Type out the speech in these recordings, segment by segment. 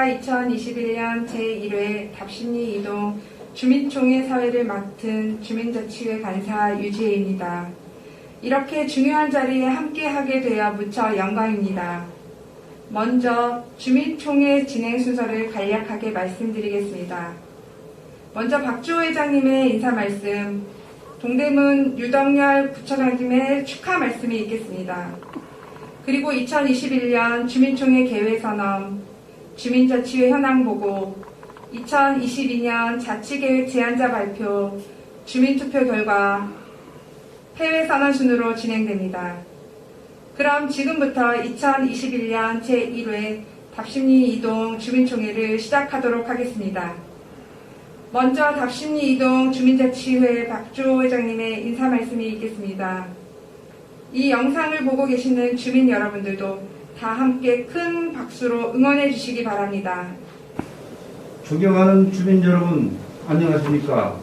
제가 2021년 제1회 답심리 이동 주민총회 사회를 맡은 주민자치회 간사 유지혜입니다. 이렇게 중요한 자리에 함께하게 되어 무척 영광입니다. 먼저 주민총회 진행 순서를 간략하게 말씀드리겠습니다. 먼저 박주호 회장님의 인사 말씀, 동대문 유덕열 부처장님의 축하 말씀이 있겠습니다. 그리고 2021년 주민총회 개회선언, 주민자치회 현황보고, 2022년 자치계획 제안자 발표, 주민투표 결과, 해외선언 순으로 진행됩니다. 그럼 지금부터 2021년 제1회 답심리 이동 주민총회를 시작하도록 하겠습니다. 먼저 답심리 이동 주민자치회 박주호 회장님의 인사 말씀이 있겠습니다. 이 영상을 보고 계시는 주민 여러분들도 다 함께 큰 박수로 응원해 주시기 바랍니다. 존경하는 주민 여러분, 안녕하십니까?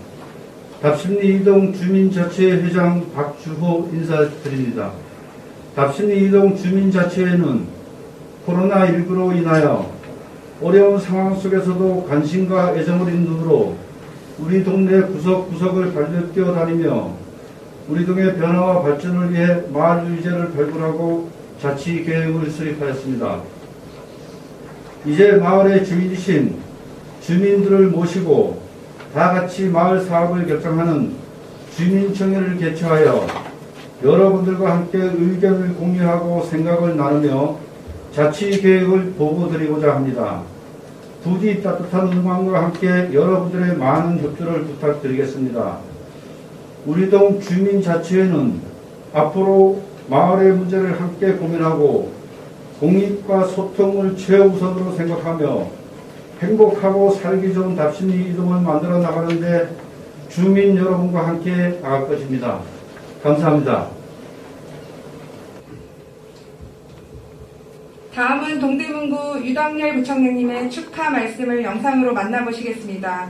답심리 이동 주민자치회 회장 박주호 인사드립니다. 답심리 이동 주민자치회는 코로나19로 인하여 어려운 상황 속에서도 관심과 애정을 인 눈으로 우리 동네 구석구석을 발로 뛰어다니며 우리 동의 변화와 발전을 위해 마을 의제를 발굴하고 자치 계획을 수립하였습니다. 이제 마을의 주인이신 주민들을 모시고 다 같이 마을 사업을 결정하는 주민총회를 개최하여 여러분들과 함께 의견을 공유하고 생각을 나누며 자치 계획을 보고드리고자 합니다. 부디 따뜻한 응원과 함께 여러분들의 많은 협조를 부탁드리겠습니다. 우리 동 주민자치회는 앞으로 마을의 문제를 함께 고민하고 공익과 소통을 최우선으로 생각하며 행복하고 살기 좋은 답심리 이동을 만들어 나가는데 주민 여러분과 함께 나갈 것입니다. 감사합니다. 다음은 동대문구 유덕열 부총장님의 축하 말씀을 영상으로 만나보시겠습니다.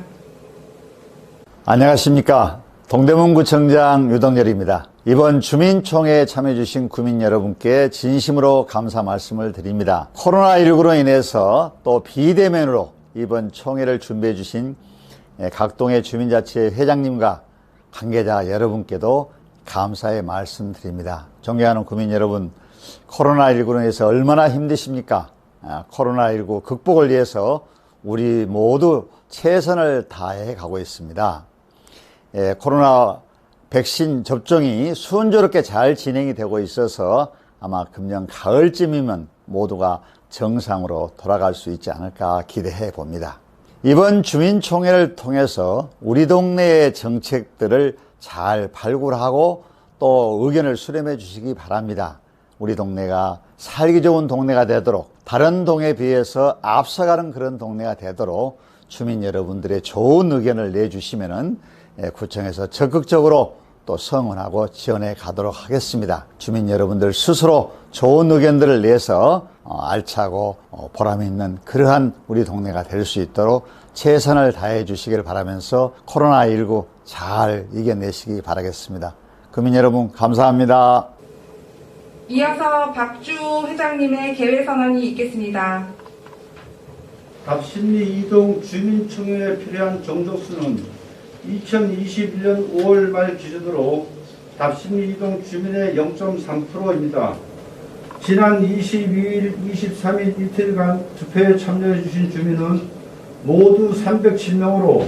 안녕하십니까. 동대문구청장 유덕열입니다. 이번 주민총회에 참여해주신 구민 여러분께 진심으로 감사 말씀을 드립니다. 코로나19로 인해서 또 비대면으로 이번 총회를 준비해주신 각동의 주민자치회 회장님과 관계자 여러분께도 감사의 말씀드립니다. 존경하는 구민 여러분, 코로나19로 인해서 얼마나 힘드십니까? 코로나19 극복을 위해서 우리 모두 최선을 다해 가고 있습니다. 코로나 백신 접종이 순조롭게 잘 진행이 되고 있어서 아마 금년 가을쯤이면 모두가 정상으로 돌아갈 수 있지 않을까 기대해 봅니다. 이번 주민총회를 통해서 우리 동네의 정책들을 잘 발굴하고 또 의견을 수렴해 주시기 바랍니다. 우리 동네가 살기 좋은 동네가 되도록, 다른 동에 비해서 앞서가는 그런 동네가 되도록 주민 여러분들의 좋은 의견을 내주시면은 구청에서 적극적으로 또 성원하고 지원해 가도록 하겠습니다. 주민 여러분들 스스로 좋은 의견들을 내서 알차고 보람 있는 그러한 우리 동네가 될 수 있도록 최선을 다해 주시길 바라면서 코로나19 잘 이겨내시기 바라겠습니다. 구민 여러분 감사합니다. 이어서 박주호 회장님의 개회선언이 있겠습니다. 답심리 이동 주민총회에 필요한 정족수는 2021년 5월 말 기준으로 답심리 이동 주민의 0.3%입니다. 지난 22일, 23일 이틀간 투표에 참여해 주신 주민은 모두 307명으로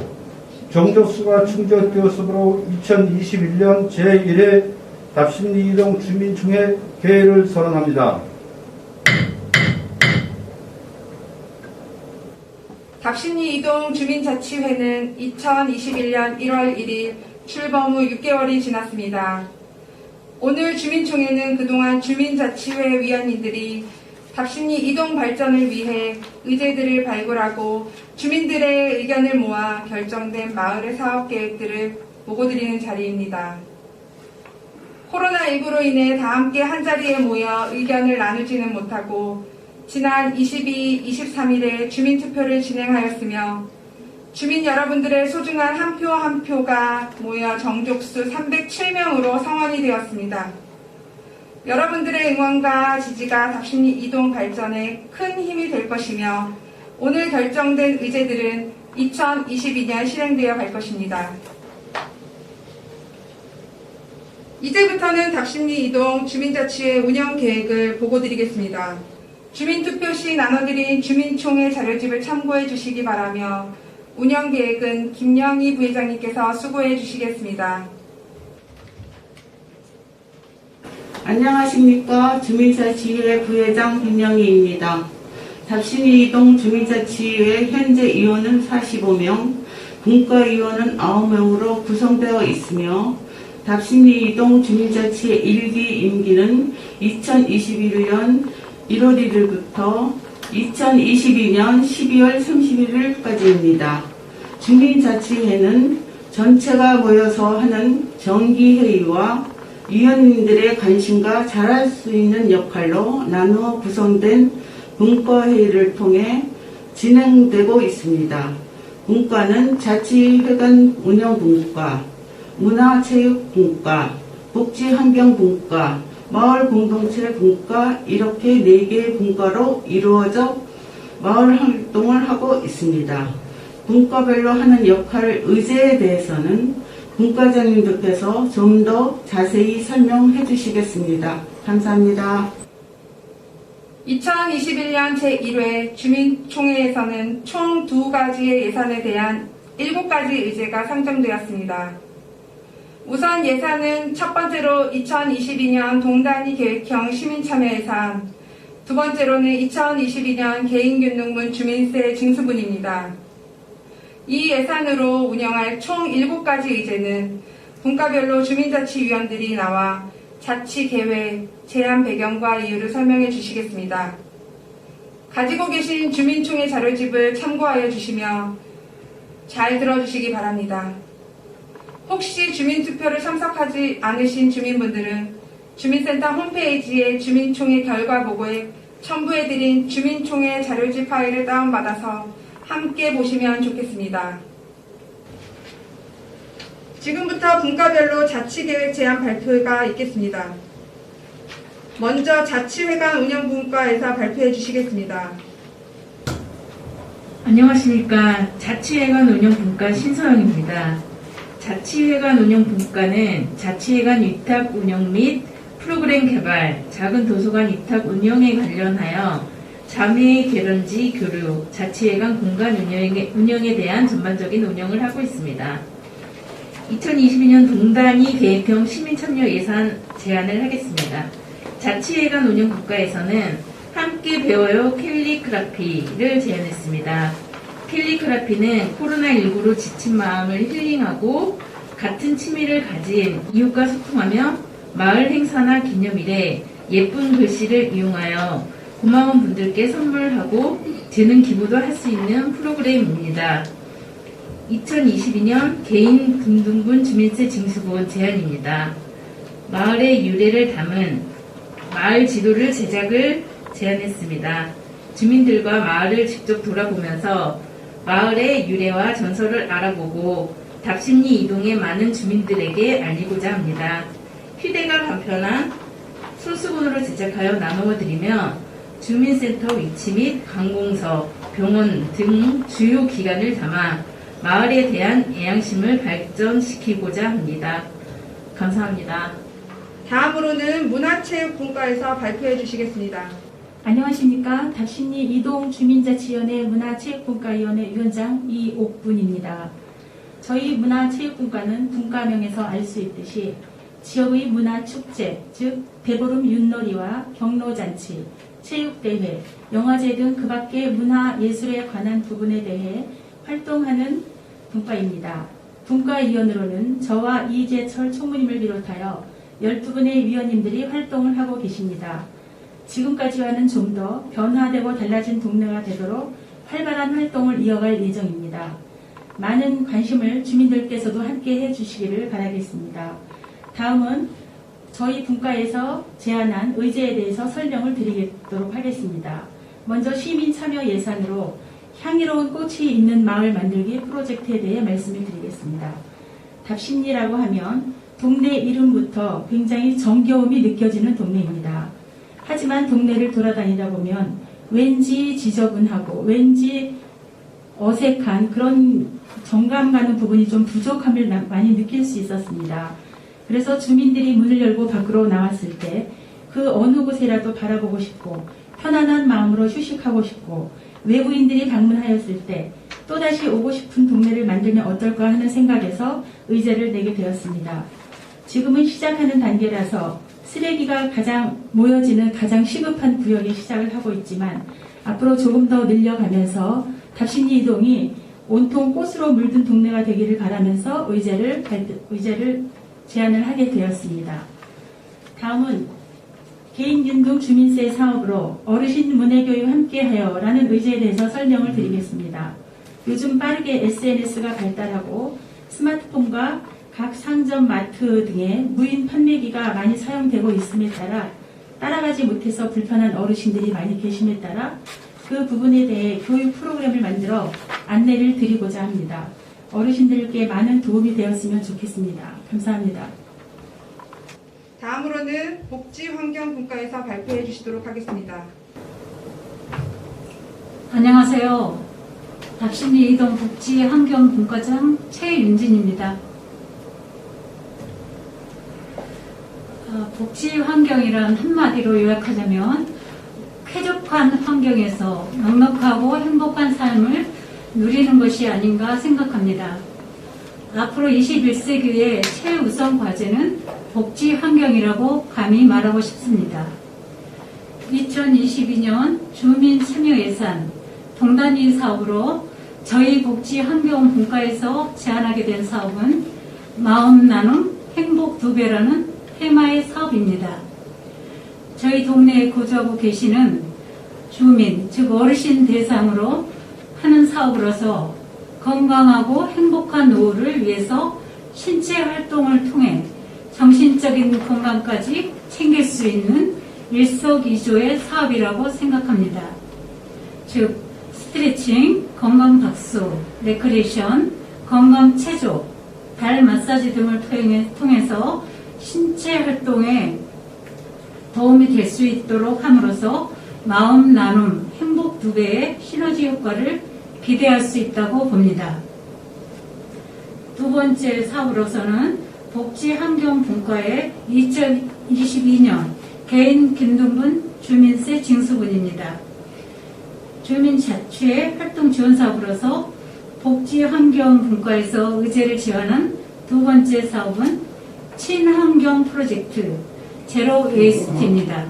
정족수가 충족되었으므로 2021년 제1회 답심리 이동 주민총회 개회를 선언합니다. 답심리 이동 주민자치회는 2021년 1월 1일 출범 후 6개월이 지났습니다. 오늘 주민총회는 그동안 주민자치회 위원님들이 답심리 이동 발전을 위해 의제들을 발굴하고 주민들의 의견을 모아 결정된 마을의 사업 계획들을 보고드리는 자리입니다. 코로나19로 인해 다 함께 한자리에 모여 의견을 나누지는 못하고 지난 22, 23일에 주민투표를 진행하였으며 주민 여러분들의 소중한 한 표 한 표가 모여 정족수 307명으로 성원이 되었습니다. 여러분들의 응원과 지지가 답심리 이동 발전에 큰 힘이 될 것이며 오늘 결정된 의제들은 2022년 실행되어 갈 것입니다. 이제부터는 답심리 이동 주민자치회 운영 계획을 보고드리겠습니다. 주민투표 시 나눠드린 주민총회 자료집을 참고해 주시기 바라며 운영 계획은 김영희 부회장님께서 수고해 주시겠습니다. 안녕하십니까. 주민자치회 부회장 김영희입니다. 답심리 이동 주민자치회 현재 위원은 45명, 분과위원은 9명으로 구성되어 있으며 답심리 이동 주민자치회 1기 임기는 2021년 1월 1일부터 2022년 12월 31일까지입니다. 주민자치회는 전체가 모여서 하는 정기회의와 위원님들의 관심과 잘할 수 있는 역할로 나누어 구성된 분과회의를 통해 진행되고 있습니다. 분과는 자치회관 운영분과, 문화체육분과, 복지환경분과, 마을공동체분과 이렇게 4개의 분과로 이루어져 마을 활동을 하고 있습니다. 분과별로 하는 역할 의제에 대해서는 분과장님들께서 좀 더 자세히 설명해 주시겠습니다. 감사합니다. 2021년 제1회 주민총회에서는 총 2가지의 예산에 대한 7가지 의제가 상정되었습니다. 우선 예산은 첫 번째로 2022년 동단위 계획형 시민참여 예산, 두 번째로는 2022년 개인균등분 주민세 징수분입니다. 이 예산으로 운영할 총 7가지 의제는 분과별로 주민자치위원들이 나와 자치계획, 제안 배경과 이유를 설명해 주시겠습니다. 가지고 계신 주민총회 자료집을 참고하여 주시며 잘 들어주시기 바랍니다. 혹시 주민투표를 참석하지 않으신 주민분들은 주민센터 홈페이지에 주민총회 결과 보고에 첨부해드린 주민총회 자료집 파일을 다운받아서 함께 보시면 좋겠습니다. 지금부터 분과별로 자치계획 제안 발표가 있겠습니다. 먼저 자치회관 운영분과에서 발표해 주시겠습니다. 안녕하십니까. 자치회관 운영분과 신서영입니다. 자치회관 운영분과는 자치회관 위탁 운영 및 프로그램 개발, 작은 도서관 위탁 운영에 관련하여 자매 개런지 교류, 자치회관 공간 운영에 대한 전반적인 운영을 하고 있습니다. 2022년 동단위 계획형 시민참여 예산 제안을 하겠습니다. 자치회관 운영국가에서는 함께 배워요 캘리그라피를 제안했습니다. 캘리그라피는 코로나19로 지친 마음을 힐링하고 같은 취미를 가진 이웃과 소통하며 마을 행사나 기념일에 예쁜 글씨를 이용하여 고마운 분들께 선물하고 재능 기부도 할 수 있는 프로그램입니다. 2022년 개인 등등분 주민세 징수분 제안입니다. 마을의 유래를 담은 마을 지도를 제작을 제안했습니다. 주민들과 마을을 직접 돌아보면서 마을의 유래와 전설을 알아보고 답심리 이동에 많은 주민들에게 알리고자 합니다. 휴대가 간편한 손수건으로 제작하여 나누어 드리며 주민센터 위치 및 관공서, 병원 등 주요 기관을 담아 마을에 대한 애양심을 발전시키고자 합니다. 감사합니다. 다음으로는 문화체육분과에서 발표해 주시겠습니다. 안녕하십니까. 답심리 이동 주민자치위원회 문화체육분과위원회 위원장 이옥분입니다. 저희 문화체육분과는 분과명에서 알 수 있듯이 지역의 문화축제, 즉 대보름 윷놀이와 경로잔치, 체육대회, 영화제 등 그 밖의 문화예술에 관한 부분에 대해 활동하는 분과입니다. 분과위원으로는 저와 이재철 총무님을 비롯하여 12분의 위원님들이 활동을 하고 계십니다. 지금까지와는 좀 더 변화되고 달라진 동네가 되도록 활발한 활동을 이어갈 예정입니다. 많은 관심을 주민들께서도 함께 해주시기를 바라겠습니다. 다음은 저희 분과에서 제안한 의제에 대해서 설명을 드리도록 하겠습니다. 먼저 시민 참여 예산으로 향기로운 꽃이 있는 마을 만들기 프로젝트에 대해 말씀을 드리겠습니다. 답심리라고 하면 동네 이름부터 굉장히 정겨움이 느껴지는 동네입니다. 하지만 동네를 돌아다니다 보면 왠지 지저분하고 왠지 어색한 그런 정감 가는 부분이 좀 부족함을 많이 느낄 수 있었습니다. 그래서 주민들이 문을 열고 밖으로 나왔을 때 그 어느 곳이라도 바라보고 싶고 편안한 마음으로 휴식하고 싶고 외부인들이 방문하였을 때 또다시 오고 싶은 동네를 만들면 어떨까 하는 생각에서 의제를 내게 되었습니다. 지금은 시작하는 단계라서 쓰레기가 가장 모여지는 가장 시급한 구역에 시작을 하고 있지만 앞으로 조금 더 늘려가면서 답신리 이동이 온통 꽃으로 물든 동네가 되기를 바라면서 의제를 제안을 하게 되었습니다. 다음은 개인균등 주민세 사업으로 어르신 문해교육 함께하여 라는 의제에 대해서 설명을 드리겠습니다. 요즘 빠르게 SNS가 발달하고 스마트폰과 각 상점, 마트 등의 무인 판매기가 많이 사용되고 있음에 따라 따라가지 못해서 불편한 어르신들이 많이 계심에 따라 그 부분에 대해 교육 프로그램을 만들어 안내를 드리고자 합니다. 어르신들께 많은 도움이 되었으면 좋겠습니다. 감사합니다. 다음으로는 복지환경분과에서 발표해 주시도록 하겠습니다. 안녕하세요. 답신리 이동 복지환경분과장 최윤진입니다. 복지환경이란 한마디로 요약하자면 쾌적한 환경에서 넉넉하고 행복한 삶을 누리는 것이 아닌가 생각합니다. 앞으로 21세기의 최우선 과제는 복지환경이라고 감히 말하고 싶습니다. 2022년 주민 참여 예산 동단위 사업으로 저희 복지환경분과에서 제안하게 된 사업은 마음 나눔 행복 2배라는 테마의 사업입니다. 저희 동네에 거주하고 계시는 주민, 즉 어르신 대상으로 하는 사업으로서 건강하고 행복한 노후를 위해서 신체 활동을 통해 정신적인 건강까지 챙길 수 있는 일석이조의 사업이라고 생각합니다. 즉 스트레칭, 건강 박수, 레크레이션, 건강 체조, 발 마사지 등을 통해서 신체 활동에 도움이 될 수 있도록 함으로써 마음 나눔, 행복 2배의 시너지 효과를 기대할 수 있다고 봅니다. 두 번째 사업으로서는 복지환경분과의 2022년 개인균등분 주민세 징수분입니다. 주민자치의 활동 지원 사업으로서 복지환경분과에서 의제를 지원한 두 번째 사업은 친환경 프로젝트 제로 웨이스트입니다.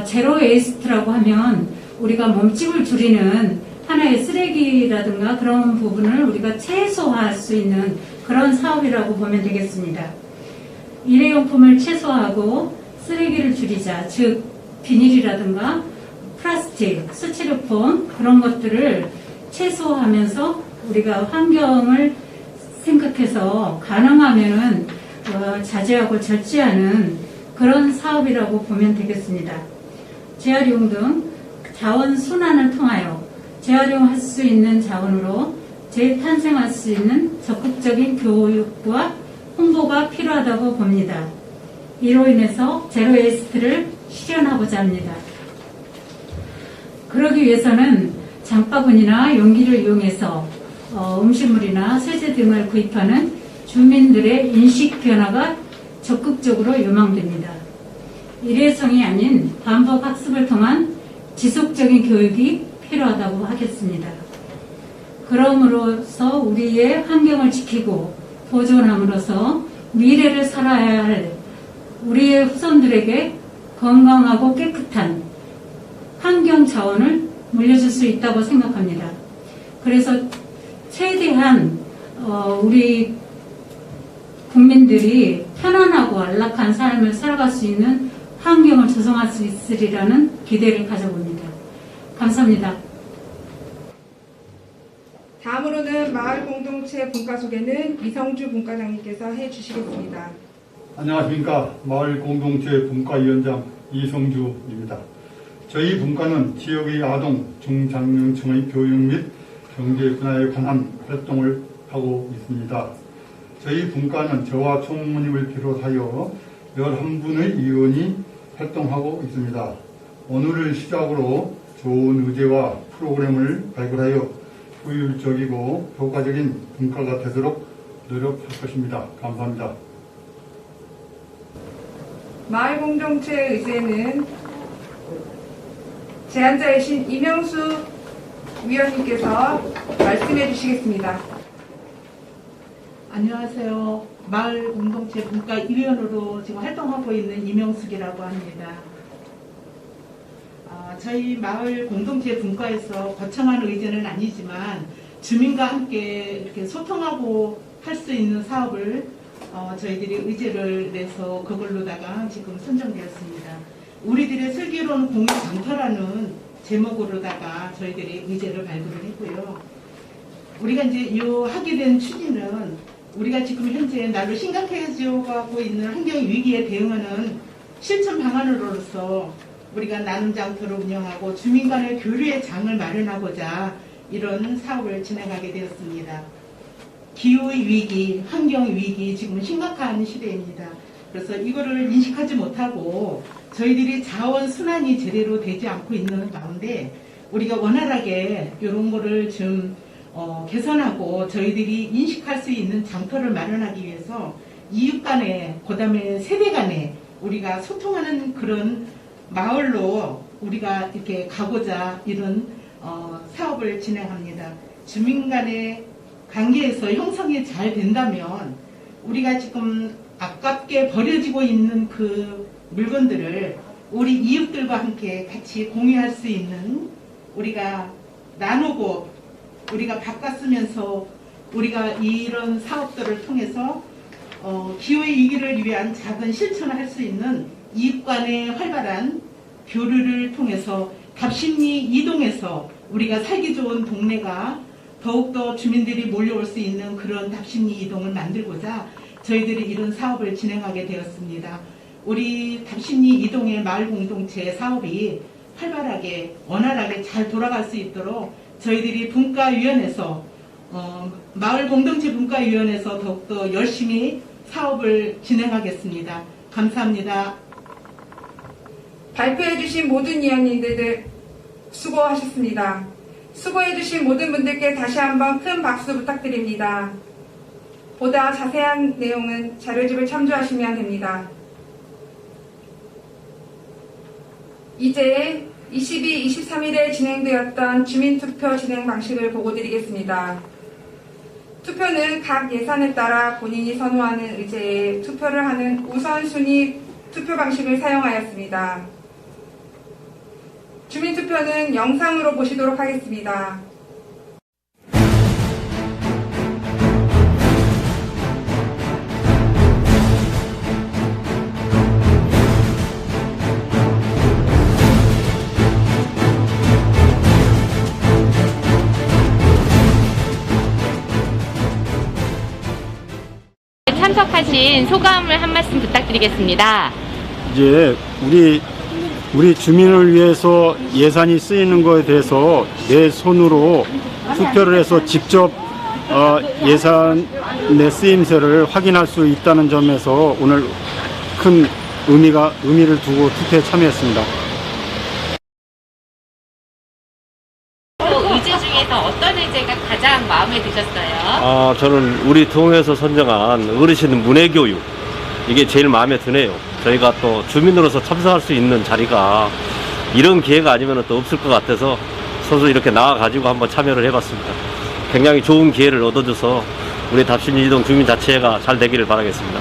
제로 웨이스트라고 하면 우리가 몸집을 줄이는 하나의 쓰레기라든가 그런 부분을 우리가 최소화할 수 있는 그런 사업이라고 보면 되겠습니다. 일회용품을 최소화하고 쓰레기를 줄이자, 즉 비닐이라든가 플라스틱, 스티로폼 그런 것들을 최소화하면서 우리가 환경을 생각해서 가능하면은 자제하고 절제하는 그런 사업이라고 보면 되겠습니다. 재활용 등 자원 순환을 통하여 재활용할 수 있는 자원으로 재탄생할 수 있는 적극적인 교육과 홍보가 필요하다고 봅니다. 이로 인해서 제로 웨이스트를 실현하고자 합니다. 그러기 위해서는 장바구니나 용기를 이용해서 음식물이나 세제 등을 구입하는 주민들의 인식 변화가 적극적으로 요망됩니다. 일회성이 아닌 반복 학습을 통한 지속적인 교육이 필요하다고 하겠습니다. 그럼으로써 우리의 환경을 지키고 보존함으로써 미래를 살아야 할 우리의 후손들에게 건강하고 깨끗한 환경 자원을 물려줄 수 있다고 생각합니다. 그래서 최대한 우리 국민들이 편안하고 안락한 삶을 살아갈 수 있는 환경을 조성할 수 있으리라는 기대를 가져봅니다. 감사합니다. 다음으로는 마을 공동체 분과 소개는 이성주 분과장님께서 해주시겠습니다. 안녕하십니까. 마을 공동체 분과위원장 이성주입니다. 저희 분과는 지역의 아동, 중장년층의 교육 및 경제 분야에 관한 활동을 하고 있습니다. 저희 분과는 저와 총무님을 비롯하여 11분의 위원이 활동하고 있습니다. 오늘을 시작으로 좋은 의제와 프로그램을 발굴하여 효율적이고 효과적인 분과가 되도록 노력할 것입니다. 감사합니다. 마을 공동체 의제는 제안자이신 이명수 위원님께서 말씀해 주시겠습니다. 안녕하세요. 마을 공동체 분과위원으로 지금 활동하고 있는 이명숙이라고 합니다. 저희 마을 공동체 분과에서 거창한 의제는 아니지만 주민과 함께 이렇게 소통하고 할 수 있는 사업을 저희들이 의제를 내서 그걸로다가 지금 선정되었습니다. 우리들의 슬기로운 공유 장터라는 제목으로다가 저희들이 의제를 발굴을 했고요. 우리가 이제 하게 된 취지는 우리가 지금 현재 날로 심각해져 가고 있는 환경 위기에 대응하는 실천 방안으로서 우리가 나눔 장터를 운영하고 주민 간의 교류의 장을 마련하고자 이런 사업을 진행하게 되었습니다. 기후의 위기, 환경 위기 지금 심각한 시대입니다. 그래서 이거를 인식하지 못하고 저희들이 자원 순환이 제대로 되지 않고 있는 가운데 우리가 원활하게 이런 거를 좀 개선하고 저희들이 인식할 수 있는 장터를 마련하기 위해서 이웃 간에 그다음에 세대 간에 우리가 소통하는 그런 마을로 우리가 이렇게 가고자 이런 사업을 진행합니다. 주민 간의 관계에서 형성이 잘 된다면 우리가 지금 아깝게 버려지고 있는 그 물건들을 우리 이웃들과 함께 같이 공유할 수 있는 우리가 나누고 우리가 바꿨으면서 우리가 이런 사업들을 통해서 기후의 위기를 위한 작은 실천을 할 수 있는 이웃 간의 활발한 교류를 통해서 답심리 이동해서 우리가 살기 좋은 동네가 더욱더 주민들이 몰려올 수 있는 그런 답심리 이동을 만들고자 저희들이 이런 사업을 진행하게 되었습니다. 우리 답심리 이동의 마을 공동체 사업이 활발하게 원활하게 잘 돌아갈 수 있도록 저희들이 분과위원회에서 마을 공동체 분과위원회에서 더욱더 열심히 사업을 진행하겠습니다. 감사합니다. 발표해주신 모든 위원님들 수고하셨습니다. 수고해주신 모든 분들께 다시 한번 큰 박수 부탁드립니다. 보다 자세한 내용은 자료집을 참조하시면 됩니다. 이제 22, 23일에 진행되었던 주민투표 진행 방식을 보고드리겠습니다. 투표는 각 예산에 따라 본인이 선호하는 의제에 투표를 하는 우선순위 투표 방식을 사용하였습니다. 주민투표는 영상으로 보시도록 하겠습니다. 참석하신 소감을 한 말씀 부탁드리겠습니다. 이제 우리 주민을 위해서 예산이 쓰이는 것에 대해서 내 손으로 투표를 해서 직접 예산의 쓰임새를 확인할 수 있다는 점에서 오늘 큰 의미를 두고 투표에 참여했습니다. 의제 중에서 어떤 의제가 가장 마음에 드셨어요? 저는 우리 동에서 선정한 어르신 문해교육, 이게 제일 마음에 드네요. 저희가 또 주민으로서 참석할 수 있는 자리가 이런 기회가 아니면 또 없을 것 같아서 서서 이렇게 나와가지고 한번 참여를 해봤습니다. 굉장히 좋은 기회를 얻어줘서 우리 답심리이동 주민 자체가 잘 되기를 바라겠습니다.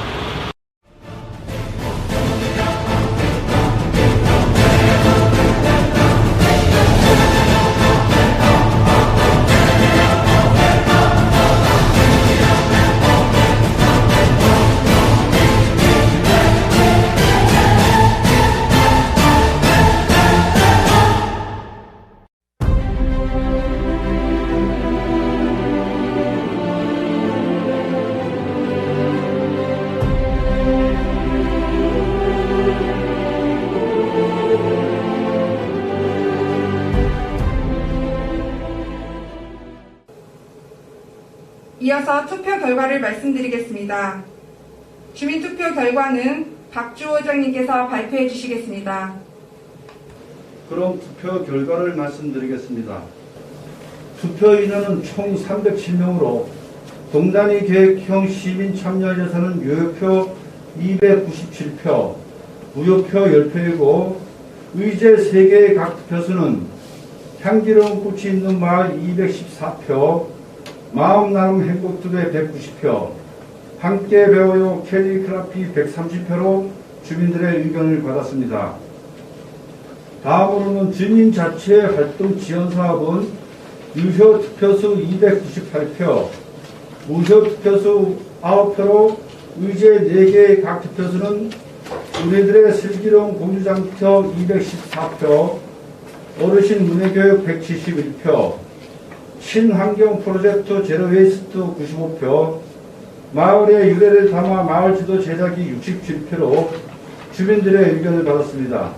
이어서 투표 결과를 말씀드리겠습니다. 주민투표 결과는 박주호 회장님께서 발표해 주시겠습니다. 그럼 투표 결과를 말씀드리겠습니다. 투표 인원은 총 307명으로 동단위 계획형 시민 참여 예산은 유효표 297표, 무효표 10표이고 의제 3개의 각 투표수는 향기로운 꽃이 있는 마을 214표, 마음 나눔 행복투대 190표, 함께 배워요 캘리그라피 130표로 주민들의 의견을 받았습니다. 다음으로는 주민 자체 활동 지원 사업은 유효 투표수 298표, 무효 투표수 9표로 의제 4개의 각 투표수는 우리들의 슬기로운 공주장터 214표, 어르신 문해교육 171표, 친환경 프로젝트 제로웨이스트 95표, 마을의 유래를 담아 마을지도 제작이 67표로 주민들의 의견을 받았습니다.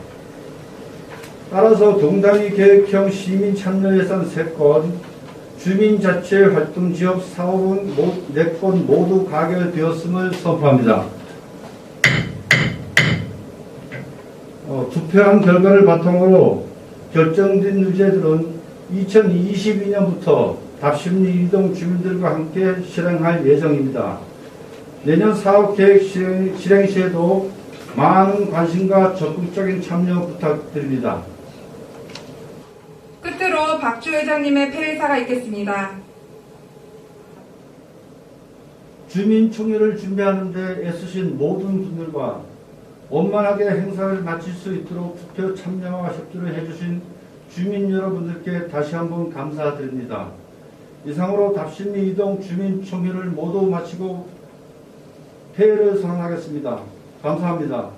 따라서 동단위 계획형 시민 참여 예산 3건, 주민자치 활동 지역 사업은 4건 모두 가결되었음을 선포합니다. 투표한 결과를 바탕으로 결정된 의제들은 2022년부터 답심리 이동 주민들과 함께 실행할 예정입니다. 내년 사업계획 실행 시에도 많은 관심과 적극적인 참여 부탁드립니다. 끝으로 박주 회장님의 폐회사가 있겠습니다. 주민총회를 준비하는 데 애쓰신 모든 분들과 원만하게 행사를 마칠 수 있도록 투표 참여와 협조를 해주신 주민 여러분들께 다시 한번 감사드립니다. 이상으로 답심리 이동 주민총회를 모두 마치고 폐회를 선언하겠습니다. 감사합니다.